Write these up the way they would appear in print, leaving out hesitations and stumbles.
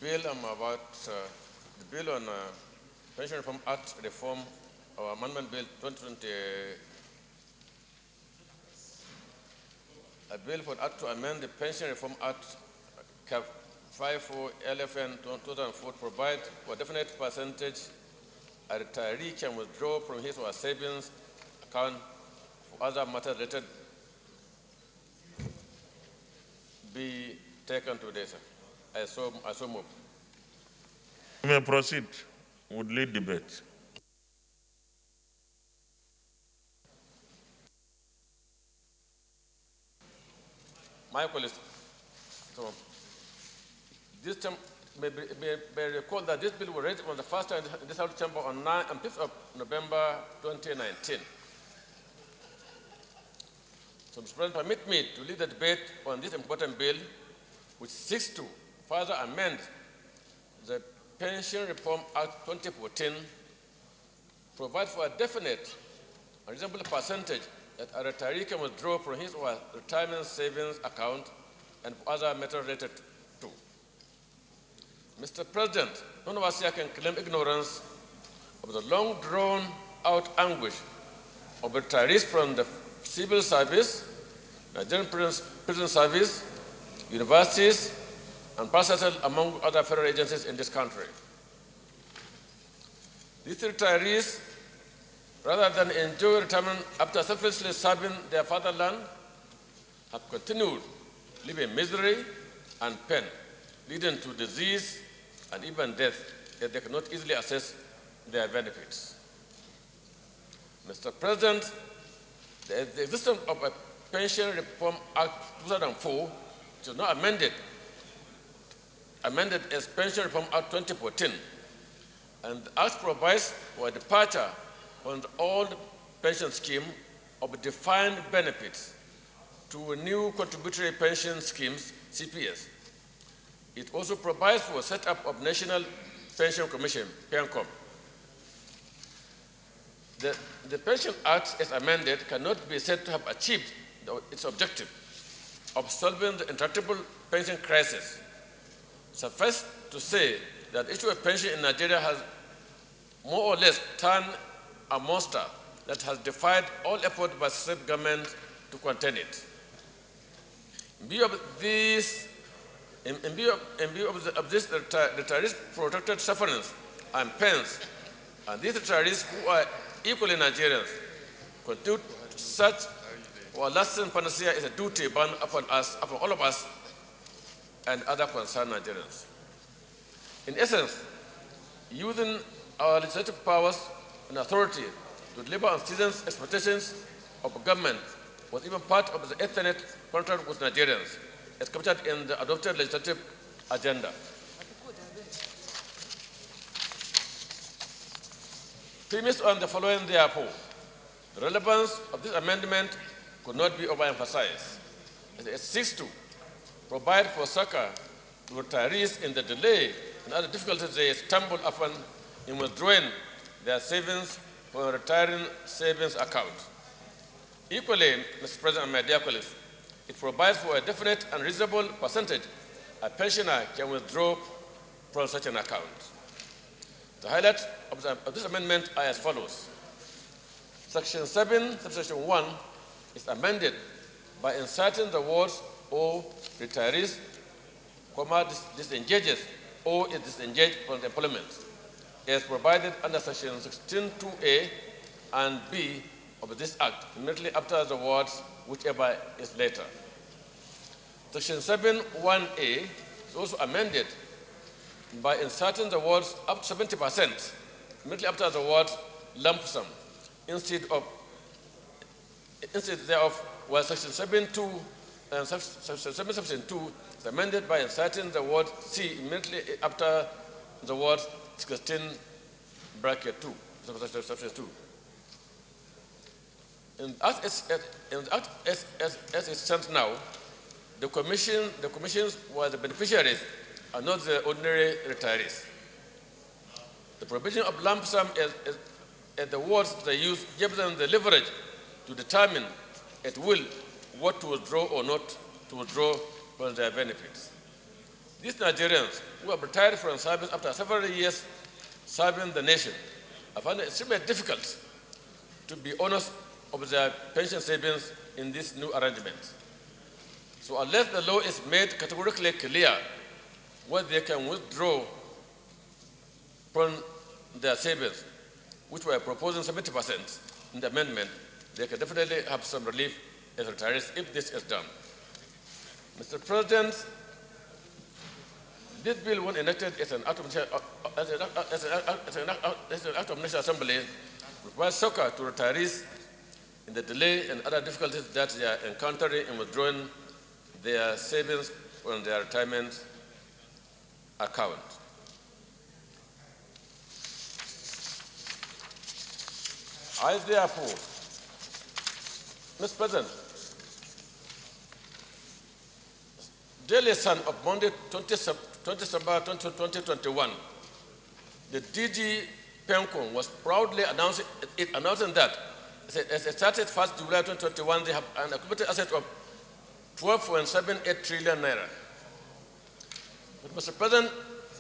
bill the bill on Pension Reform Act reform, or Amendment Bill 2020, a bill for Act to amend the Pension Reform Act, Cap 54 LFN 2004, provide for a definite percentage a retiree can withdraw from his or her savings account for other matters related be taken today, sir. I so move. You may proceed with lead debate. My colleagues, so this may recall that this bill was raised for the first time in this House chamber on 5th of November 2019. So, Mr. President, permit me to lead the debate on this important bill, which seeks to further amend the Pension Reform Act 2014, provide for a definite and reasonable percentage that a retiree can withdraw from his or her retirement savings account and for other matters related to. Mr. President, none of us here can claim ignorance of the long drawn-out anguish of retirees from the civil service, Nigerian prison service, universities, and parastatal, among other federal agencies in this country. These retirees, rather than enjoy retirement after selflessly serving their fatherland, have continued to live in misery and pain, leading to disease and even death, as they cannot easily access their benefits. Mr. President, the existence of a Pension Reform Act 2004, which was not amended as Pension Reform Act 2014, and the Act provides for a departure from the old pension scheme of defined benefits to new contributory pension schemes, CPS. It also provides for setup of National Pension Commission, PENCOM. The Pension Act, as amended, cannot be said to have achieved its objective of solving the intractable pension crisis. Suffice to say that the issue of pension in Nigeria has more or less turned a monster that has defied all effort by state government to contain it. In view of this, retirees' protracted sufferings and pains, and these retirees who are equally Nigerians, continue to search for a lasting panacea is a duty bound upon us, upon all of us, and other concerned Nigerians. In essence, using our legislative powers and authority to deliver on citizens' expectations of government was even part of the Ethernet contract with Nigerians, as captured in the adopted legislative agenda. Premised on the following, therefore, the relevance of this amendment could not be overemphasized, as it seeks to provide for succor to retirees in the delay and other difficulties they stumble upon in withdrawing their savings from a retiring savings account. Equally, Mr. President and my dear colleagues, it provides for a definite and reasonable percentage a pensioner can withdraw from such an account. The highlights of this amendment are as follows. Section 7, subsection 1 is amended by inserting the words "or retirees, disengages or is disengaged from the employment," as provided under section 16(2)(a) and (b) of this Act, immediately after the words "whichever" is later. Section 7(1)(a) is also amended by inserting the words "up to 70%" immediately after the words "lump sum," instead thereof, while section 7(2) and section 2 is amended by inserting the word "c" immediately after the word 16(2), section 2. In the Act as it stands now, the commissions were the beneficiaries and not the ordinary retirees. The provision of lump sum as the words they use gives them the leverage to determine at will what to withdraw or not to withdraw from their benefits. These Nigerians who have retired from service after several years serving the nation have found it extremely difficult to be owners of their pension savings in this new arrangement. So unless the law is made categorically clear what they can withdraw from their savings, which we are proposing 70% in the amendment, they can definitely have some relief as retirees if this is done. Mr. President, this bill, when enacted as an act of National Assembly, requires Succor to retirees in the delay and other difficulties that they are encountering in withdrawing their savings from their retirement account. I therefore, Mr. President, daily son of Monday, 20 December 2021, the DG Pencom was proudly announcing that as it started 1st July 2021, they have an accumulated asset of 12.78 trillion naira. But Mr. President,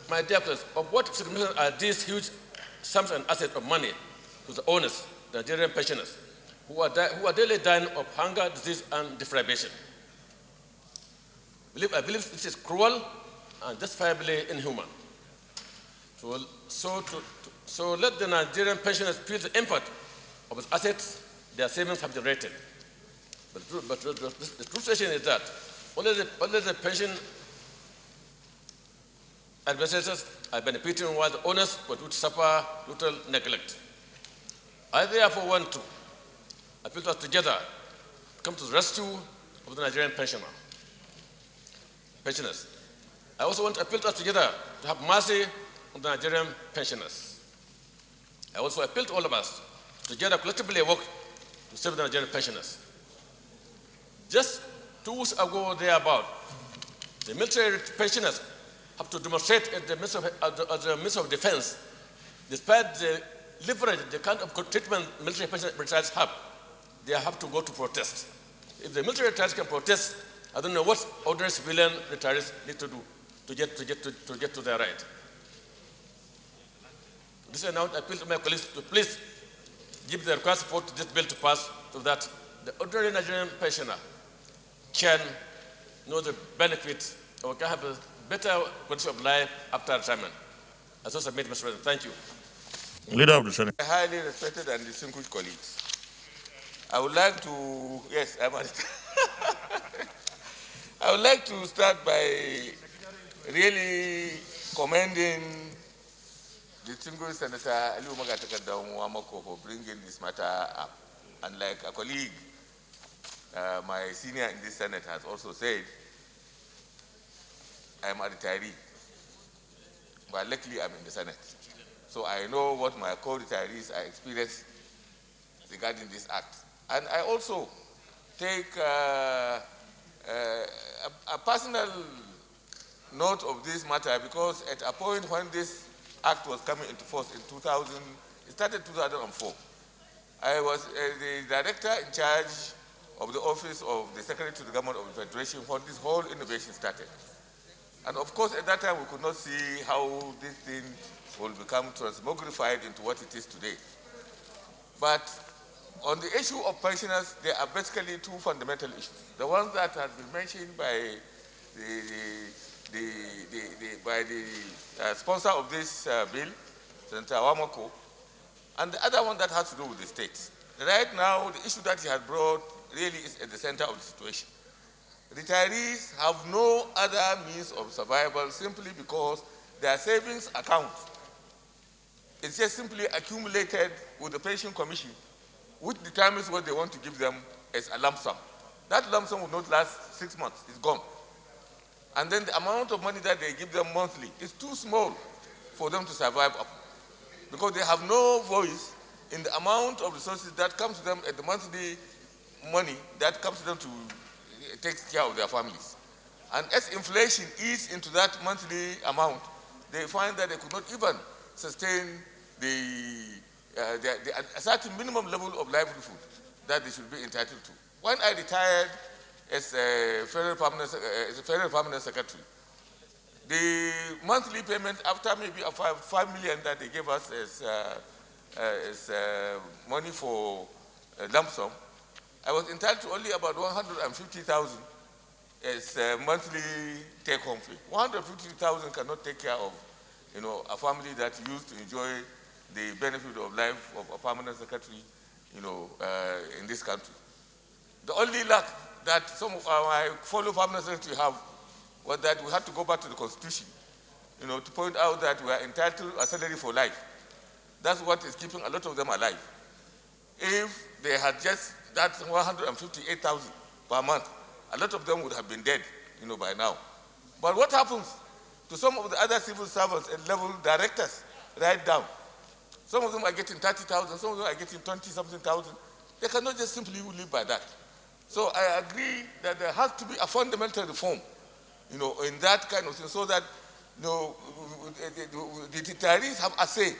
my dear friends, of what significance are these huge sums and assets of money to the owners, the Nigerian pensioners, who are daily dying of hunger, disease, and deprivation? I believe this is cruel and justifiably inhuman. So let the Nigerian pensioners feel the impact of its assets their savings have generated. But the true situation is that only the pension administrators are benefiting while the owners would suffer total neglect. I therefore want to appeal to us together to come to the rescue of the Nigerian pensioners. I also want to appeal to us together to have mercy on the Nigerian pensioners. I also appeal to all of us to together collectively work to save the Nigerian pensioners. Just 2 weeks ago thereabout, the military pensioners have to demonstrate at the Ministry of Defense, despite the leverage, the kind of treatment military retirees have, they have to go to protest. If the military retirees can protest, I don't know what ordinary civilian retirees need to do to get to their right. This is now I appeal to my colleagues to please give the required support to this bill to pass so that the ordinary Nigerian pensioner can know the benefits or can have a better condition of life after retirement. I so submit, Mr. President. Thank you. Leader of the Senate. Highly respected and distinguished colleagues, I would like to, yes, I would like to start by really commending distinguished Senator Wamakko for bringing this matter up. And like a colleague, my senior in this Senate has also said, I am a retiree, but luckily I'm in the Senate. So I know what my co-retirees are experiencing regarding this act. And I also take a personal note of this matter because at a point when this act was coming into force in 2000, it started 2004. I was the director in charge of the office of the Secretary to the Government of the Federation when this whole innovation started. And of course, at that time, we could not see how this thing will become transmogrified into what it is today. But on the issue of pensioners, there are basically 2 fundamental issues. The one that has been mentioned by the sponsor of this bill, Senator Wamakko, and the other one that has to do with the states. Right now, the issue that he has brought really is at the center of the situation. Retirees have no other means of survival simply because their savings account is just simply accumulated with the pension commission, which determines what they want to give them as a lump sum. That lump sum will not last 6 months, it's gone. And then the amount of money that they give them monthly is too small for them to survive up, because they have no voice in the amount of resources that comes to them at the monthly money that comes to them to take care of their families. And as inflation eats into that monthly amount, they find that they could not even sustain a certain minimum level of livelihood that they should be entitled to. When I retired as a federal permanent secretary, The monthly payment after maybe a 5 million that they gave us as money for a lump sum, I was entitled to only about 150,000 as a monthly take-home fee. 150,000 cannot take care of, a family that used to enjoy the benefit of life of a permanent secretary, in this country. The only luck that some of my fellow permanent secretaries have was that we had to go back to the Constitution, to point out that we are entitled to a salary for life. That's what is keeping a lot of them alive. If they had just that 158,000 per month, a lot of them would have been dead, by now. But what happens to some of the other civil servants and level directors right down? Some of them are getting 30,000, some of them are getting 20-something thousand. They cannot just simply live by that. So I agree that there has to be a fundamental reform, in that kind of thing, so that the retirees have a say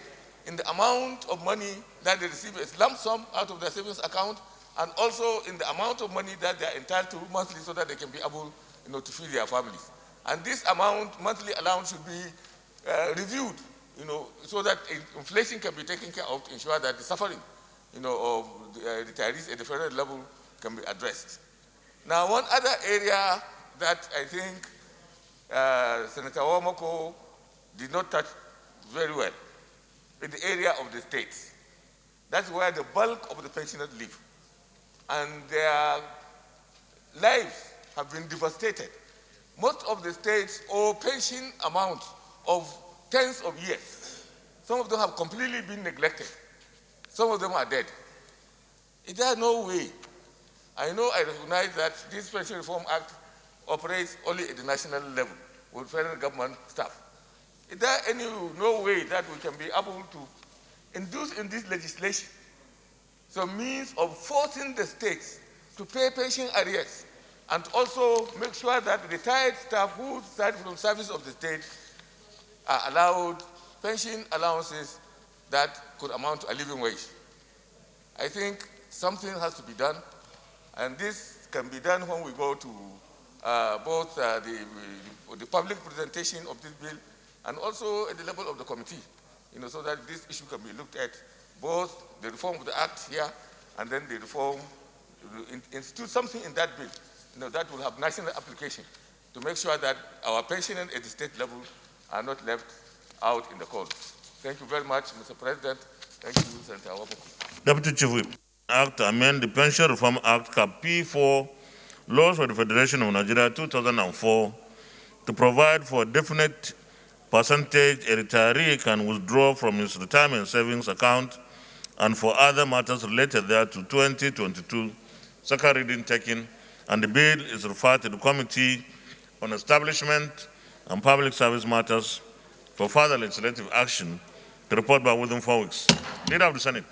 in the amount of money that they receive as lump sum out of their savings account, and also in the amount of money that they are entitled to monthly, so that they can be able, to feed their families. And this amount, monthly allowance, should be reviewed, so that inflation can be taken care of to ensure that the suffering, of the retirees at the federal level can be addressed. Now, one other area that I think Senator Wamakko did not touch very well is the area of the states. That's where the bulk of the pensioners live. And their lives have been devastated. Most of the states owe pension amounts of tens of years. Some of them have completely been neglected. Some of them are dead. Is there no way? I recognize that this Pension Reform Act operates only at the national level with federal government staff. Is there no way that we can be able to induce in this legislation some means of forcing the states to pay pension arrears, and also make sure that retired staff who started from service of the state are allowed pension allowances that could amount to a living wage? I think something has to be done, and this can be done when we go to both the public presentation of this bill and also at the level of the committee, so that this issue can be looked at, both the reform of the Act here and then the reform, institute something in that bill, that will have national application to make sure that our pensioners at the state level are not left out in the cold. Thank you very much, Mr. President. Thank you, Senator Wamakko. Deputy Chief Whip, Act amend the Pension Reform Act, Cap P4, Laws for the Federation of Nigeria 2004, to provide for a definite percentage a retiree can withdraw from his retirement savings account, and for other matters related thereto. 2022, second reading taken, and the bill is referred to the Committee on Establishment and Public Service Matters for further legislative action, to report by within 4 weeks. Leader of the Senate.